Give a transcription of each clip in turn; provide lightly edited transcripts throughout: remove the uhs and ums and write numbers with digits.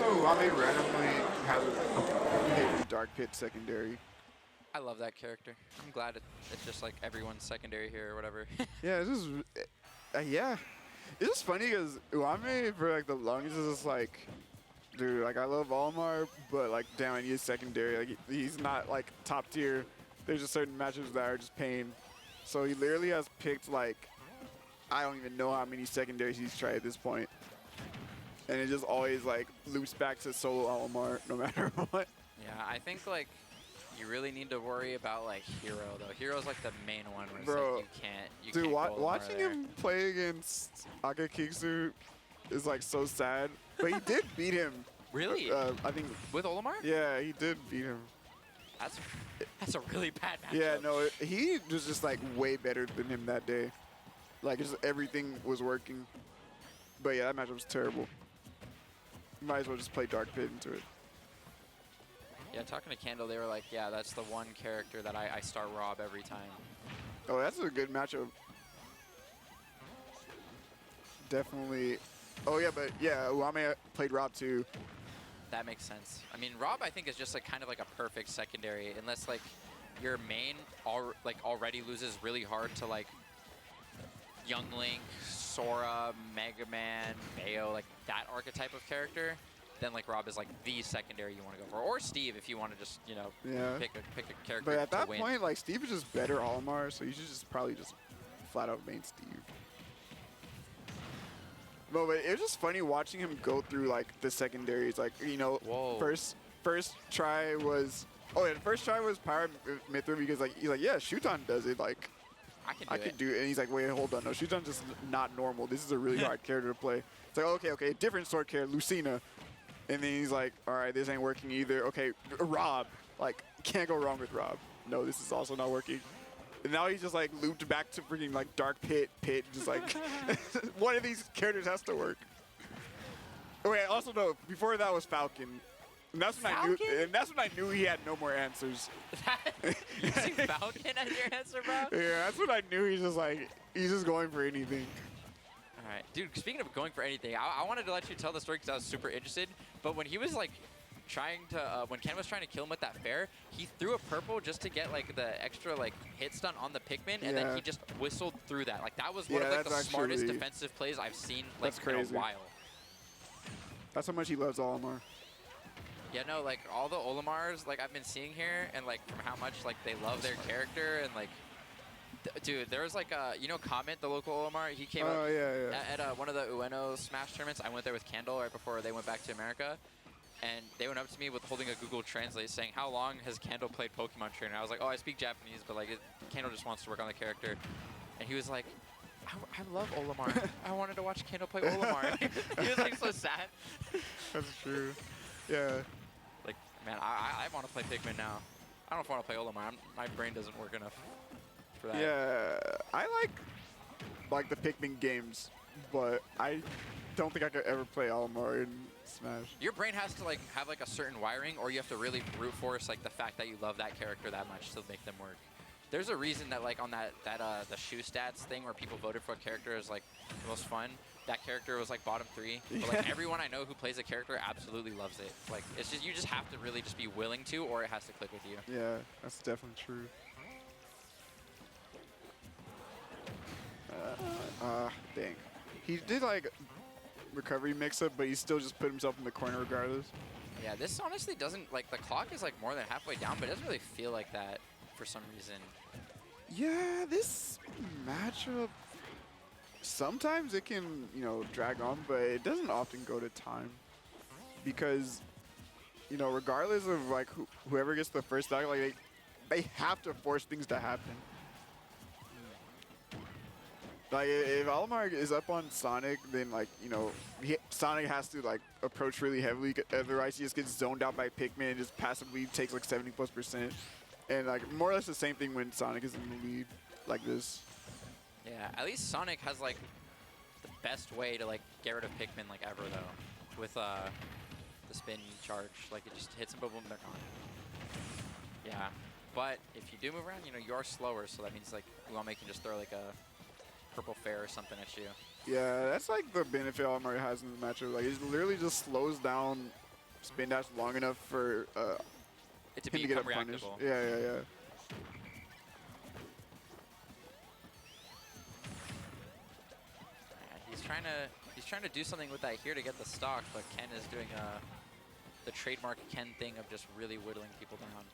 uame randomly has a hit Dark Pit secondary. I love that character. I'm glad it's just like everyone's secondary here or whatever. Yeah, it's just, yeah. It's just funny because uame for like the longest is just like, dude, like I love Olimar, but like damn, I need a secondary. Like he's not like top tier. There's just certain matchups that are just pain. So he literally has picked like, I don't even know how many secondaries he's tried at this point. And it just always like loops back to solo Olimar no matter what. Yeah, I think like you really need to worry about like Hero though. Hero's like the main one where it's Bro, like you dude, can't go watching there. him play against Akakiksu is like so sad. But he did beat him. Really? I think. With Olimar? Yeah, he did beat him. That's a really bad matchup. Yeah, no, he was just like way better than him that day. Like just everything was working. But yeah, that matchup was terrible. Might as well just play Dark Pit into it. Yeah, talking to Candle, they were like, yeah, that's the one character that I start Rob every time. Oh, that's a good matchup. Definitely. Oh yeah, but yeah, uame played Rob too. That makes sense. I mean, Rob, I think, is just like kind of like a perfect secondary, unless like your main already loses really hard to like Young Link, Sora, Mega Man, Bayo, like that archetype of character. Then like Rob is like the secondary you want to go for, or Steve if you want to just pick a character. But at that win. point, like Steve is just better Olimar, so you should just probably just flat out main Steve. No, but it was just funny watching him go through like the secondaries. Like Whoa. first try was the first try was Power Mithra because like he's like Shuton does it like I can do it. And he's like wait hold on no Shuton's just not normal. This is a really hard character to play. It's like okay different sword character Lucina. And then he's like, all right, this ain't working either. Okay, Rob. Like, can't go wrong with Rob. No, this is also not working. And now he's just like looped back to freaking like Dark Pit, just like, one of these characters has to work. Wait, also no, before that was Falcon. And that's when I knew he had no more answers. Using Falcon as your answer, bro? Yeah, that's when I knew he's just going for anything. All right, dude, speaking of going for anything, I wanted to let you tell the story because I was super interested. But when he was like trying to, when Ken was trying to kill him with that fair, he threw a purple just to get like the extra like hit stun on the Pikmin, and then he just whistled through that. Like that was one of like the smartest defensive plays I've seen like in a while. That's how much he loves Olimar. Yeah, no, like all the Olimars like I've been seeing here, and like from how much like they love their character and like. Dude, there was like a, Comment, the local Olimar, he came up at one of the Ueno Smash tournaments. I went there with Candle right before they went back to America. And they went up to me with holding a Google Translate saying, how long has Candle played Pokemon Trainer? I was like, oh, I speak Japanese, but like Candle just wants to work on the character. And he was like, I love Olimar. I wanted to watch Candle play Olimar. He was like so sad. That's true. Yeah. Like, man, I want to play Pikmin now. I don't know if I want to play Olimar. My brain doesn't work enough. For that. Yeah, I like the Pikmin games, but I don't think I could ever play Olimar in Smash. Your brain has to like have like a certain wiring, or you have to really brute force like the fact that you love that character that much to make them work. There's a reason that like on the shoe stats thing where people voted for a character as like the most fun, that character was like bottom 3. But like everyone I know who plays a character absolutely loves it. Like it's just you just have to really just be willing to, or it has to click with you. Yeah, that's definitely true. Dang. He did like recovery mix-up, but he still just put himself in the corner regardless. Yeah, this honestly doesn't, like the clock is like more than halfway down, but it doesn't really feel like that for some reason. Yeah, this matchup, sometimes it can, drag on, but it doesn't often go to time. Because, regardless of like whoever gets the first dog, like they have to force things to happen. Like, if Olimar is up on Sonic, then, like, Sonic has to, like, approach really heavily. Otherwise, he just gets zoned out by Pikmin and just passively takes, like, 70+%. And, like, more or less the same thing when Sonic is in the lead, like this. Yeah, at least Sonic has, like, the best way to, like, get rid of Pikmin, like, ever, though. With, the spin charge. Like, it just hits them, boom, boom, they're gone. Yeah. But if you do move around, you are slower, so that means, like, uame can just throw, like, a purple fair or something at you. Yeah, that's like the benefit Olimar has in the matchup. Like, it literally just slows down spin dash long enough for it to him to get a punish. Yeah. He's trying to do something with that here to get the stock, but Ken is doing the trademark Ken thing of just really whittling people down.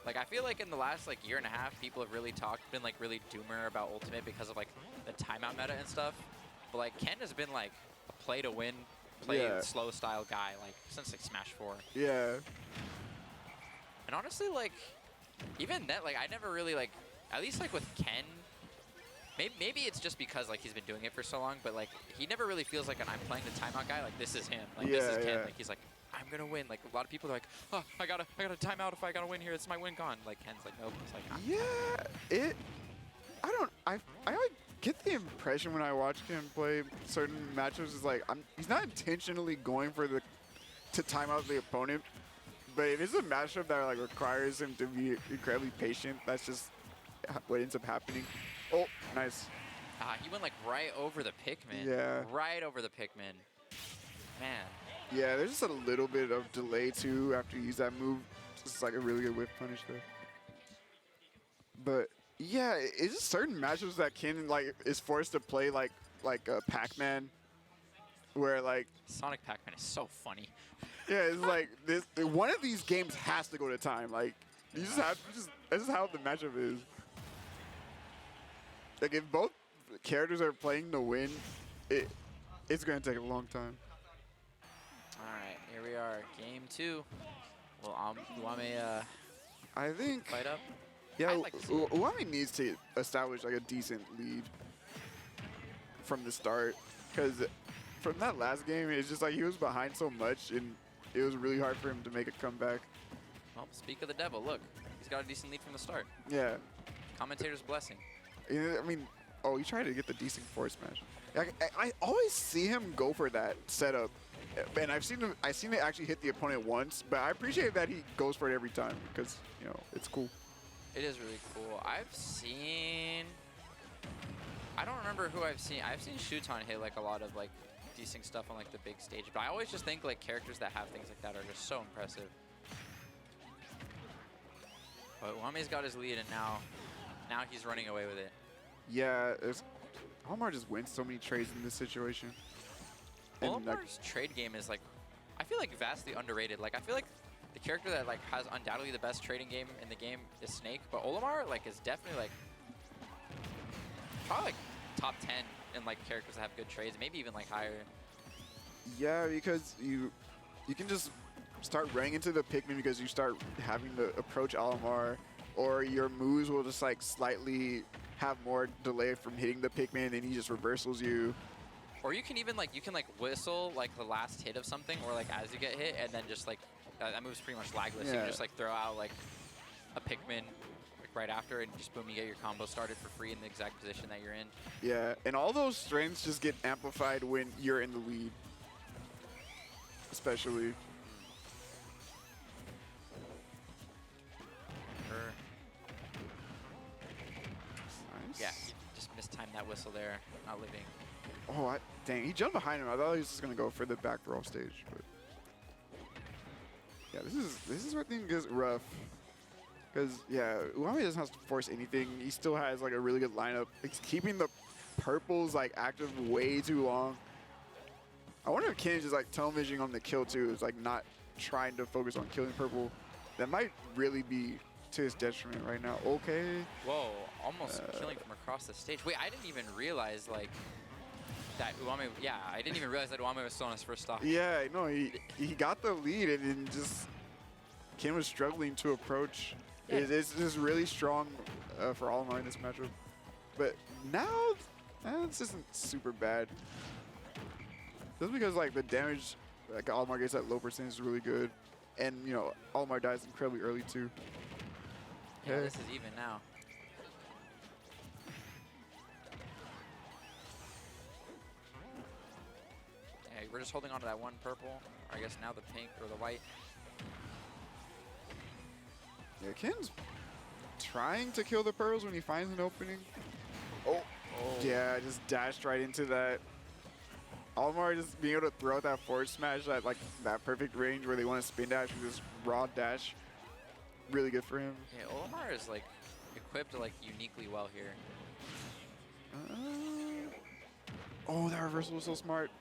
Like, I feel like in the last like year and a half, people have really been like really doomer about Ultimate because of like the timeout meta and stuff. But like Ken has been like a play to win, slow style guy like since like Smash 4. Yeah. And honestly, like even that, like I never really like, at least like with Ken. Maybe it's just because like he's been doing it for so long, but like he never really feels like I'm playing the timeout guy. Like this is him. Like this is Ken. Like he's like, I'm gonna win. Like a lot of people are like, oh, I gotta timeout if I gotta win here. It's my win gone. Like Ken's like, nope. It's like, I get the impression when I watch him play certain matchups is like he's not intentionally going for to time out the opponent, but if it's a matchup that like requires him to be incredibly patient, that's just what ends up happening. Oh, nice. He went like right over the Pikmin. Yeah. Right over the Pikmin. Man. Yeah, there's just a little bit of delay too after you use that move. It's like a really good whip punish there. But yeah, it's just certain matchups that Ken like is forced to play like Pac-Man, where like Sonic Pac-Man is so funny. Yeah, it's like one of these games has to go to time. Like you just have that's just how the matchup is. Like if both characters are playing to win, it's gonna take a long time. All right, here we are, game 2. Will uame I think fight up? Yeah, uame needs to establish like a decent lead from the start, because from that last game, it's just like he was behind so much, and it was really hard for him to make a comeback. Well, speak of the devil. Look, he's got a decent lead from the start. Yeah. Commentator's blessing. Yeah, I mean, he tried to get the decent forward smash. I always see him go for that setup, and I've seen it actually hit the opponent once, but I appreciate that he goes for it every time because it's cool. It is really cool. I don't remember who I've seen. I've seen Shuton hit like a lot of like decent stuff on like the big stage, but I always just think like characters that have things like that are just so impressive. But uame's got his lead, and now he's running away with it. Yeah, Olimar just wins so many trades in this situation. Olimar's trade game is like, I feel like vastly underrated. Like I feel like the character that like has undoubtedly the best trading game in the game is Snake, but Olimar like is definitely like probably like top 10 in like characters that have good trades, maybe even like higher. Yeah, because you can just start running into the Pikmin because you start having to approach Olimar, or your moves will just like slightly have more delay from hitting the Pikmin, and he just reversals you. Or you can even like whistle like the last hit of something, or like as you get hit, and then just like that move's pretty much lagless. Yeah. So you can just like throw out like a Pikmin like right after, and just boom, you get your combo started for free in the exact position that you're in. Yeah, and all those strengths just get amplified when you're in the lead, especially. Nice. Yeah, he just mistimed that whistle there, not living. Oh, dang, he jumped behind him. I thought he was just going to go for the back roll stage. But yeah, this is where things get rough. Because, yeah, uame doesn't have to force anything. He still has, like, a really good lineup. He's keeping the purples, like, active way too long. I wonder if Ken is just, like, tunnel visioning on the kill, too. It's, like, not trying to focus on killing purple. That might really be to his detriment right now. Okay. Whoa, almost killing from across the stage. Wait, I didn't even realize, like, that uame, yeah, I didn't even realize that uame was still on his first stock. Yeah, no, he got the lead, and then just Ken was struggling to approach. Yeah. It's just really strong for Olimar in this matchup. But now, this isn't super bad. Just because like the damage like Olimar gets at low percentage is really good, and Olimar dies incredibly early too. Yeah, this is even now. Yeah, we're just holding on to that one purple, or I guess now the pink or the white. Yeah, Ken's trying to kill the pearls when he finds an opening. Oh. Yeah, just dashed right into that. Olimar just being able to throw out that forward smash at like that perfect range where they want to spin dash with this raw dash. Really good for him. Yeah, Olimar is like equipped like uniquely well here. Oh, that reversal was so smart.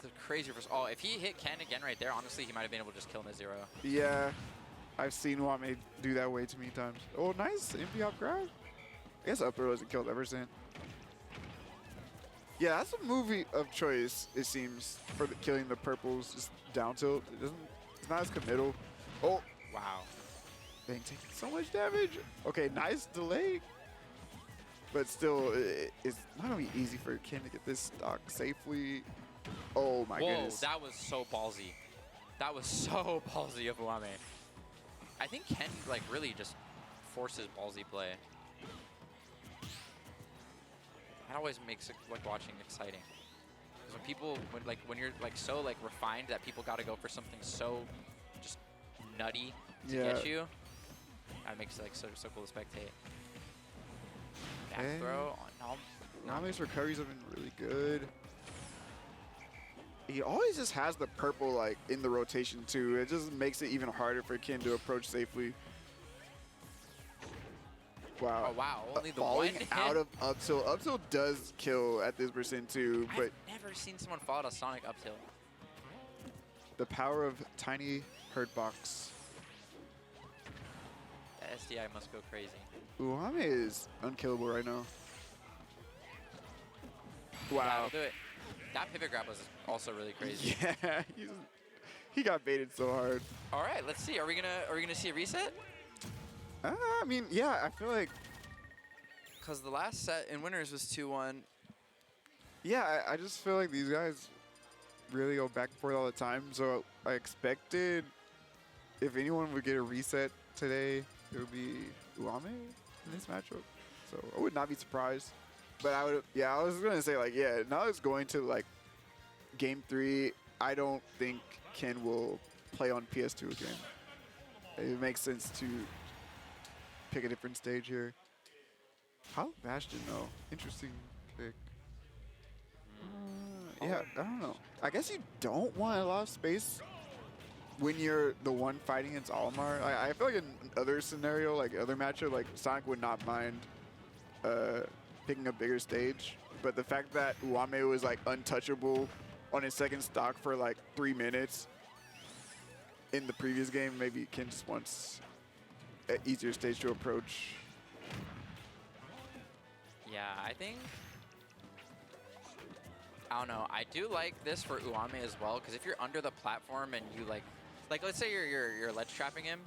The crazy reversal. Oh, if he hit Ken again right there, honestly, he might have been able to just kill him at 0. Yeah, I've seen uame do that way too many times. Oh, nice MP hop grab. I guess up throw doesn't kill Everson. Yeah, that's a movie of choice, it seems, for killing the purples. Just down tilt. It's not as committal. Oh. Wow. Dang, taking so much damage. Okay, nice delay. But still, it's not going to be easy for Ken to get this stock safely. Oh my goodness. Whoa, that was so ballsy. That was so ballsy of Uame. I think Ken like really just forces ballsy play. That always makes it like watching exciting. Because when people, when you're like so like refined that people got to go for something so just nutty to get you, that makes it like so cool to spectate. Back throw. Oh, no. Uame's recoveries have been really good. He always just has the purple like in the rotation too. It just makes it even harder for Ken to approach safely. Wow. Oh wow, only the falling one out hit? of up tilt. Up tilt does kill at this percent too, but I've never seen someone fall out of Sonic up tilt. the power of tiny hurt box. The SDI must go crazy. Uame is unkillable right now. Wow. Yeah, we'll do it. That pivot grab was also really crazy. Yeah, he got baited so hard. All right, let's see. Are we gonna see a reset? I mean, yeah, I feel like. Because the last set in winners was 2-1. Yeah, I just feel like these guys really go back and forth all the time. So I expected if anyone would get a reset today, it would be Uame in this matchup. So I would not be surprised. But I would, yeah, I was gonna say like, yeah, now it's going to like game 3. I don't think Ken will play on PS2 again. It makes sense to pick a different stage here. How Bastion though? Interesting pick. Yeah, I don't know. I guess you don't want a lot of space when you're the one fighting against Olimar. I feel like in other scenario, like other matchup, like Sonic would not mind picking a bigger stage. But the fact that Uame was like untouchable on his second stock for like 3 minutes in the previous game, maybe Ken just wants an easier stage to approach. Yeah, I think. I don't know. I do like this for Uame as well, because if you're under the platform and you like let's say you're ledge trapping him,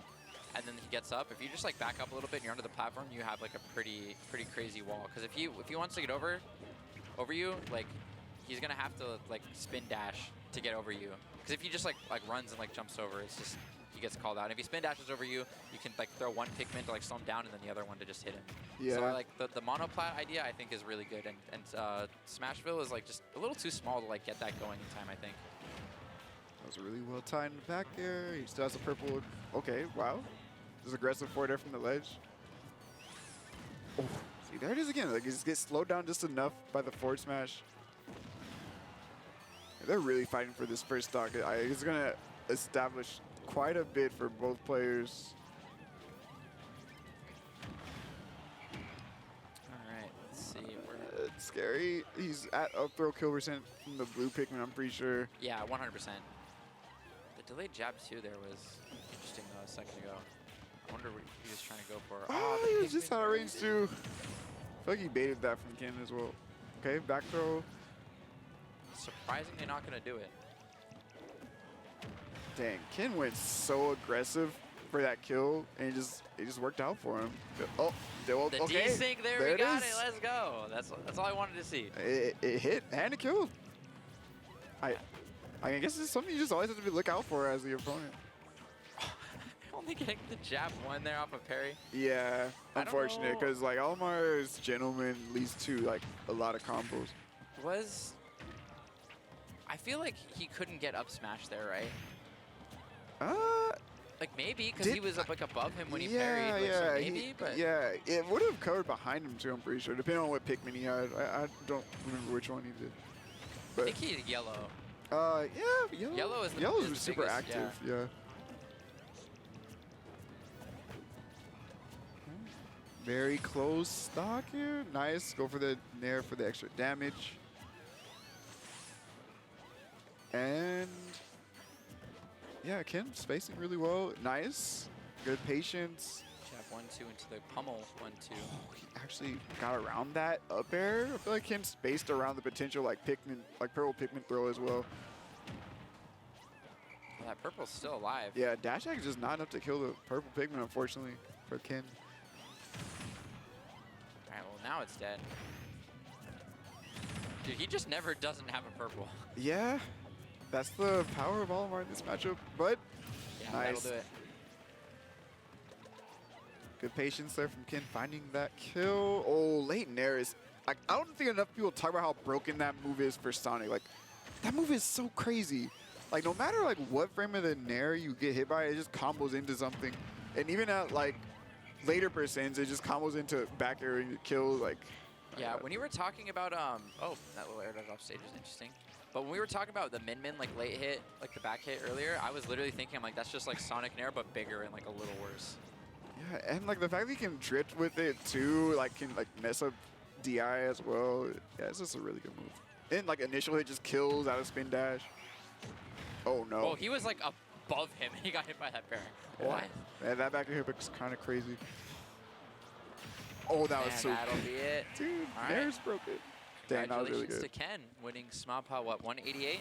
and then he gets up. If you just like back up a little bit and you're under the platform, you have like a pretty crazy wall. Because if he wants to get over you, like he's gonna have to like spin dash to get over you. Because if he just like runs and like jumps over, it's just he gets called out. And if he spin dashes over you, you can like throw one Pikmin to like slow him down, and then the other one to just hit him. Yeah. So like the monoplat idea I think is really good, and Smashville is like just a little too small to like get that going in time, I think. That was really well timed in the back there. He still has a purple. Okay, wow. Just aggressive forward air from the ledge. Oh, see, there it is again. Like, he just gets slowed down just enough by the forward smash. They're really fighting for this first stock. It's going to establish quite a bit for both players. All right, let's see. It's scary. He's at up throw kill percent from the blue Pikmin, I'm pretty sure. Yeah, 100%. The delayed jab too there was interesting though a second ago. I wonder what he was trying to go for. Oh, he was just out of range too. I feel like he baited that from Ken as well. Okay, back throw. Surprisingly not going to do it. Dang, Ken went so aggressive for that kill, and it just worked out for him. Oh, the okay. D-sync, there we got it. Let's go. That's all I wanted to see. It hit and it killed. I guess it's something you just always have to look out for as the opponent. Only getting the jab one there off of parry. Yeah, unfortunate, because like Olimar's gentleman leads to like a lot of combos. I feel like he couldn't get up smash there, right? Like maybe because he was up like above him when he parried. Like, so maybe, but yeah, it would have covered behind him too. I'm pretty sure, depending on what Pikmin he had. I don't remember which one he did. But I think he's yellow. Yeah, Yellow is the super biggest, active. Yeah. Very close stock here. Nice. Go for the nair for the extra damage. And yeah, Ken spacing really well. Nice. Good patience. Jab 1-2 into the pummel 1-2. Oh, he actually got around that up air. I feel like Ken spaced around the potential like purple Pikmin throw as well. Well, that purple's still alive. Yeah, dash attack is just not enough to kill the purple Pikmin, unfortunately, for Ken. All right, well now it's dead. Dude, he just never doesn't have a purple. Yeah, that's the power of Olimar in this matchup, but yeah, nice. That'll do it. Good patience there from Ken finding that kill. Oh, late nair is, I don't think enough people talk about how broken that move is for Sonic. Like, that move is so crazy. Like, no matter like what frame of the nair you get hit by, it just combos into something. And even at like later percents, it just combos into back air and kills. Like, yeah, when you were talking about oh, that little air dodge off stage is interesting. But when we were talking about the min like late hit, like the back hit earlier, I was literally thinking, I'm like, that's just like Sonic Nair, but bigger and like a little worse. Yeah, and like the fact that he can drift with it too, like can like mess up DI as well. Yeah, it's just a really good move. And like initial hit just kills out of spin dash. Oh no. Well, he was like above him and he got hit by that bear. Yeah. What? Yeah, that back hit was kind of crazy. Oh, that was so that'll be it. Dude, all Nair's broken. Damn, that was really good. Congratulations to Ken, winning Sumapa, what, 188?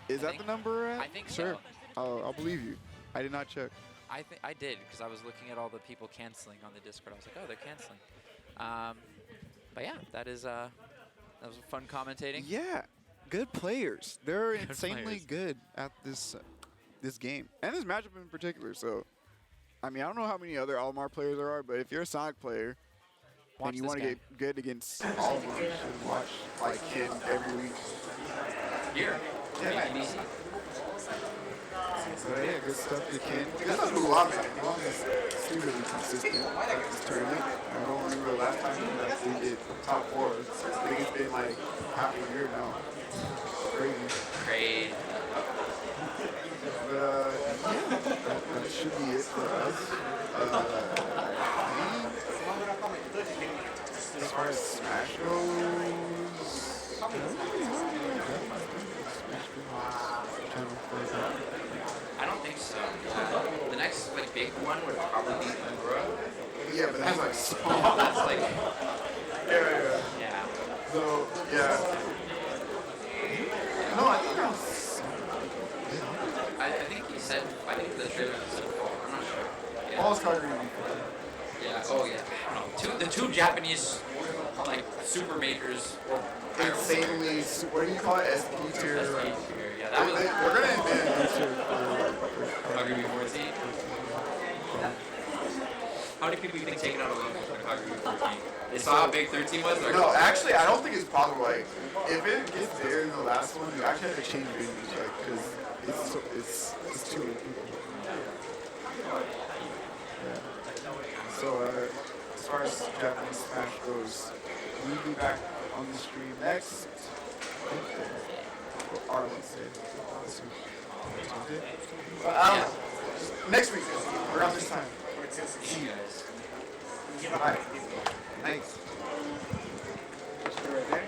Is that the number we're at? I think sure. so. I'll believe you. I did not check. I did, because I was looking at all the people canceling on the Discord. I was like, oh, they're canceling. But yeah, that was fun commentating. Yeah, good players. They're insanely players. good at this game and this matchup in particular. So, I mean, I don't know how many other Olimar players there are, but if you're a Sonic player and you want to get good against Olimar, you should watch like Ken every week. Here. Yeah. But yeah, good stuff to Ken. This is uame. Uame is stupidly consistent at this tournament. I don't remember the last time we did top 4. I think it's been like half a year now. Crazy. Great. But yeah, that should be it for us. As far as Smash goes, I don't think so. The next like big one would probably be Umbra. yeah, but that's like small. That's like Yeah. So yeah. No, I think I think he said. I think the trailer said 4. I'm not sure. Yeah. Paul's covering. Yeah. Oh yeah. I don't know. The two Japanese like super majors. Insanely, what do you call it? SP tier. Yeah, that was. We're gonna invent this tier for Kagami 14. How many people you think taken out of Olimar for Kagami 14? They saw how big 13 was? No, actually, I don't think it's possible. Like, if it gets there in the last one, you actually have to change venues, like, because it's too many people. Yeah. So, as far as Japanese Smash goes, we'll be back on the stream next Wednesday. Or Wednesday. Next week, around this time. See you guys. Bye. Thanks. Right there.